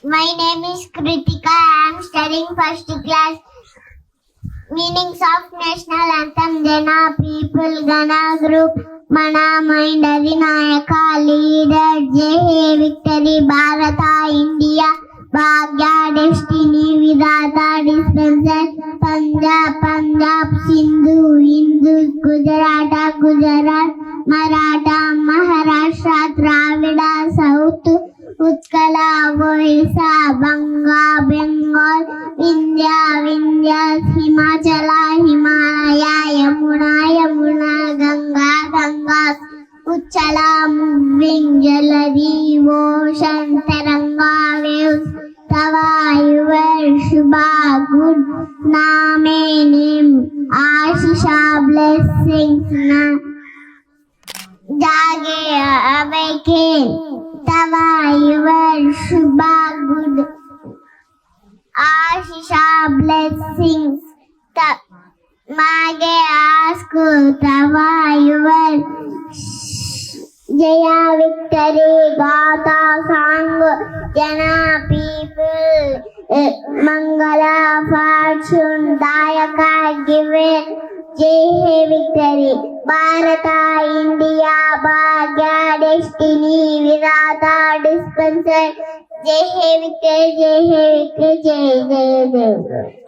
My name is Kritika. I am studying first class. Meanings of national anthem: Jana, people, Gana, group, Mana, mind, Adhinayaka, leader, Jai, victory, Bharata, India, Bhagya, destiny, Vidata, dispenser, Punjab, Punjab, Sindhu, Hindu, Gujarata, Gujarat, Maratha, Maharashtra, Dravida, South, Utkala, Orissa, Banga, Bengal, India, Vindhyas, Himachala, Himalaya, Yamuna, Yamuna, Ganga, Gangas, Uchala, moving, Jaladi, ocean, Taranga, waves, Tava, your Shubha, good, Name, name, Ashisha, blessings, Jage, awaken, Tava, your Shubha, good, Ashisha, blessings, Mage, ask, Tava, your Jaya, victory, Gata, song, Jana, people, Mangala, fortune, Dayaka, give it, Jai, victory, Bharata, India, Bhagya, destiny, Vidata, dispenser, Jai, victory, Jai, victory, Jai, Jai, Jai.